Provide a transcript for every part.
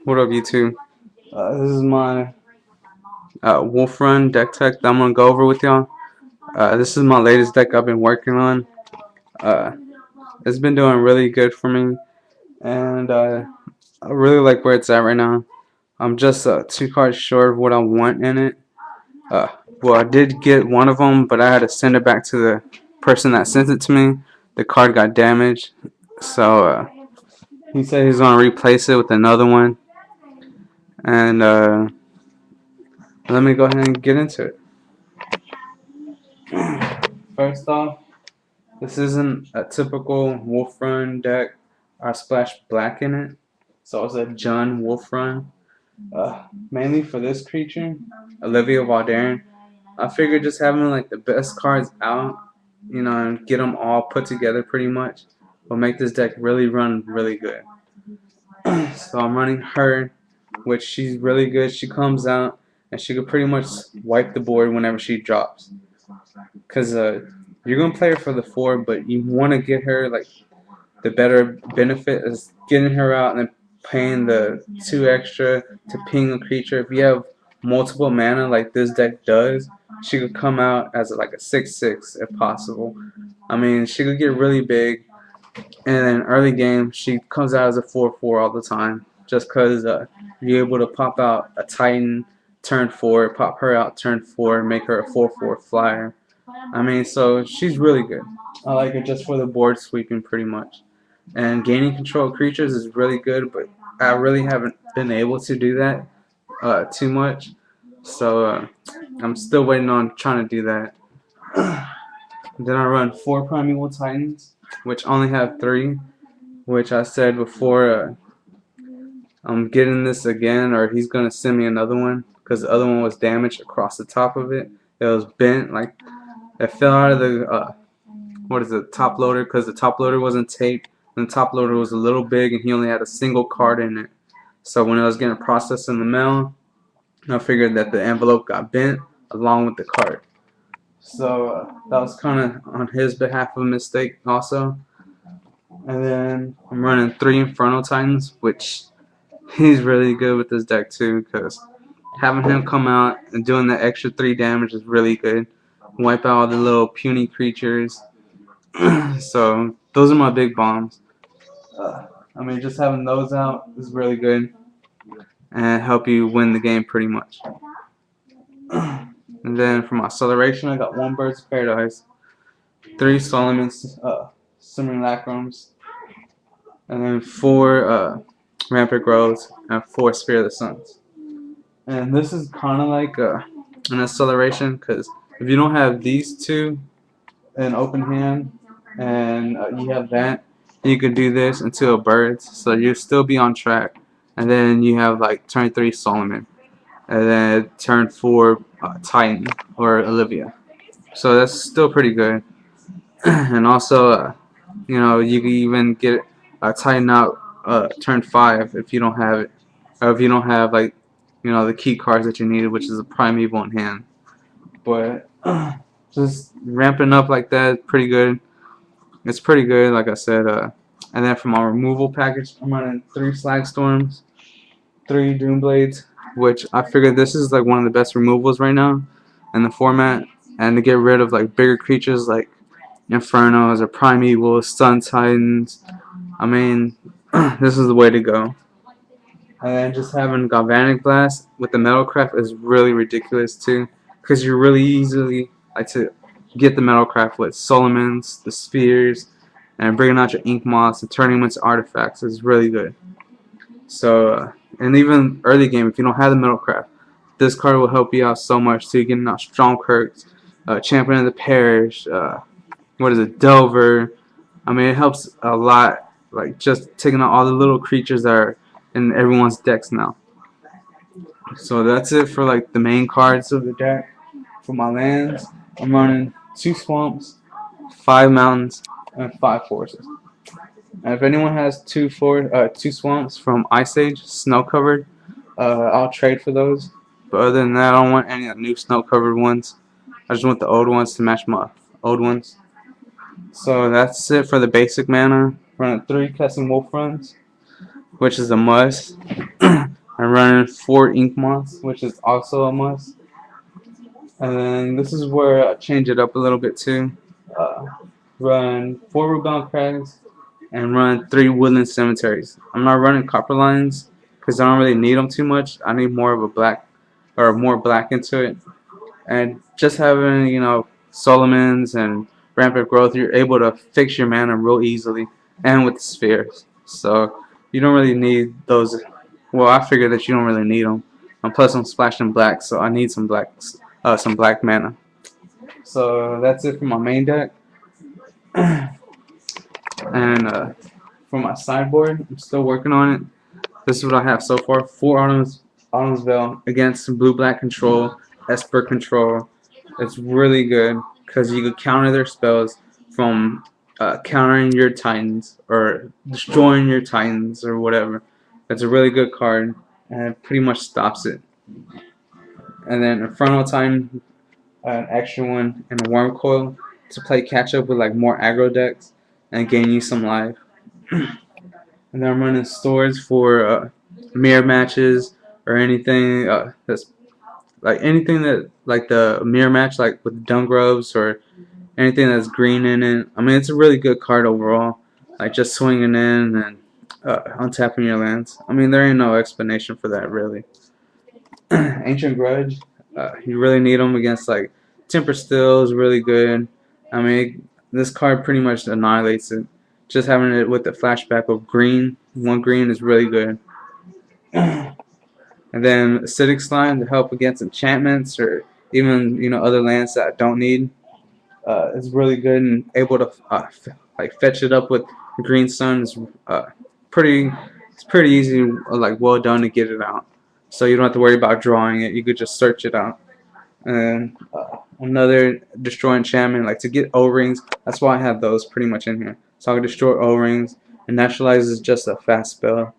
What up, YouTube? This is my Wolf Run deck tech that I'm gonna go over with y'all. This is my latest deck I've been working on. Uh, it's been doing really good for me, and I really like where it's at right now. I'm just 2 cards short of what I want in it. Uh, well, I did get one of them, but I had to send it back to the person that sent it to me. The card got damaged, so he said he's gonna replace it with another one. And let me go ahead and get into it. First off, this isn't a typical Wolf Run deck. I splashed black in it, so it's a Jun Wolf Run. Mainly for this creature, Olivia Valdaren. I figured just having like the best cards out, and get them all put together pretty much, will make this deck really run really good. So I'm running her, which she's really good. She comes out and she could pretty much wipe the board whenever she drops. Because you're going to play her for the 4, but you want to get her, like, the better benefit is getting her out and then paying the 2 extra to ping a creature. If you have multiple mana like this deck does, she could come out as like a 6/6 if possible. I mean, she could get really big, and in early game, she comes out as a 4/4 all the time. Just because you're able to pop out a Titan turn 4, pop her out turn 4, make her a 4/4 flyer. I mean, so she's really good. I like her just for the board sweeping pretty much. And gaining control of creatures is really good, but I really haven't been able to do that too much. So I'm still waiting on trying to do that. Then I run 4 Primeval Titans, which only have 3, which I said before I'm getting this again, or he's going to send me another one, because the other one was damaged across the top of it. It was bent, like it fell out of the top loader, because the top loader wasn't taped, and the top loader was a little big, and he only had a single card in it. So when I was getting processed in the mail, I figured that the envelope got bent along with the card. So that was kind of on his behalf of a mistake also. And then I'm running 3 Infernal Titans, which he's really good with this deck too, because having him come out and doing the extra 3 damage is really good. Wipe out all the little puny creatures. So those are my big bombs. I mean, just having those out is really good and help you win the game pretty much. And then for my acceleration, I got 1 Birds of Paradise, 3 Solomon's Simulacrums, and then 4 Rampant Groves, and 4 Spear of the Suns. And this is kind of like an acceleration, because if you don't have these 2 in open hand, and you have that, you could do this into a Birds, so you'll still be on track. And then you have like turn 3 Solomon, and then turn 4 Titan or Olivia. So that's still pretty good. And also, you can even get Titan out turn 5 if you don't have it, or if you don't have like the key cards that you needed, which is a Primeval in hand. But just ramping up like that, pretty good. It's pretty good, like I said. And then for my removal package, I'm running 3 Slagstorms, 3 Doomblades, which I figured this is like one of the best removals right now in the format. And to get rid of like bigger creatures like Infernos or Primevals, Sun Titans. I mean, this is the way to go. And then just having Galvanic Blast with the Metalcraft is really ridiculous too, because you really easily like to get the Metalcraft with Solomons, the Spheres, and bringing out your Ink Moths and turning them into artifacts is really good. So, and even early game, if you don't have the Metalcraft, this card will help you out so much too, getting out Stromkirks, Champion of the Parish, Delver. I mean, it helps a lot, like just taking out all the little creatures that are in everyone's decks now. So that's it for like the main cards of the deck. For my lands, I'm running 2 Swamps, 5 Mountains, and 5 Forests. And if anyone has 2 Swamps from Ice Age, snow covered, I'll trade for those. But other than that, I don't want any new snow covered ones. I just want the old ones to match my old ones. So that's it for the basic mana. Running 3 Custom Wolf Runs, which is a must. I'm running 4 ink moths, which is also a must. And then this is where I change it up a little bit too. Uh, Run 4 Rubel crags and run 3 woodland cemeteries. I'm not running copper lines because I don't really need them too much. I need more of a black or more black into it. And just having, Solomon's and rampant growth, you're able to fix your mana real easily and with the spheres. So you don't really need those. Well, I figured that you don't really need them. And plus, I'm splashing black, so I need some black mana. So that's it for my main deck. And for my sideboard, I'm still working on it. This is what I have so far. 4 Autumn's Veil against blue black control, Esper control. It's really good because you could counter their spells from countering your Titans or destroying your Titans or whatever. It's a really good card and it pretty much stops it. And then Infernal Titan, an extra one, and a Worm Coil to play catch up with like more aggro decks and gain you some life. And then I'm running stores for mirror matches or anything that's like anything that like the mirror match like with Dungroves or anything that's green in it. I mean, it's a really good card overall. Like just swinging in and untapping your lands. I mean, there ain't no explanation for that really. Ancient Grudge, you really need them against like Temper Steel is really good. I mean, this card pretty much annihilates it. Just having it with the flashback of green, 1 green is really good. And then Acidic Slime to help against enchantments or even other lands that I don't need. Is really good and able to like fetch it up with Green Sun. Is pretty it's pretty easy, like well done to get it out. So you don't have to worry about drawing it. You could just search it out. And another destroy enchantment, like to get O-rings. That's why I have those pretty much in here. So I can destroy O-rings. And Naturalize is just a fast spell,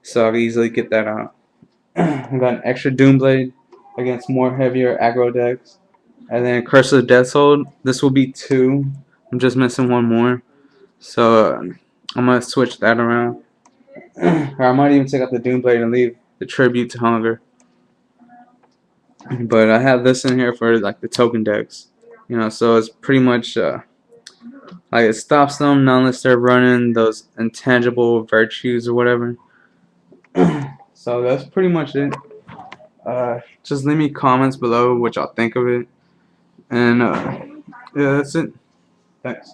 so I can easily get that out. I got an extra Doomblade against more heavier aggro decks. And then Curse of the Death Hold. This will be 2. I'm just missing 1 more. So I'm going to switch that around. Or I might even take out the Doomblade and leave the Tribute to Hunger. But I have this in here for like the token decks. So it's pretty much like it stops them not unless they're running those intangible virtues or whatever. So that's pretty much it. Just leave me comments below what y'all think of it. And yeah, that's it. Thanks.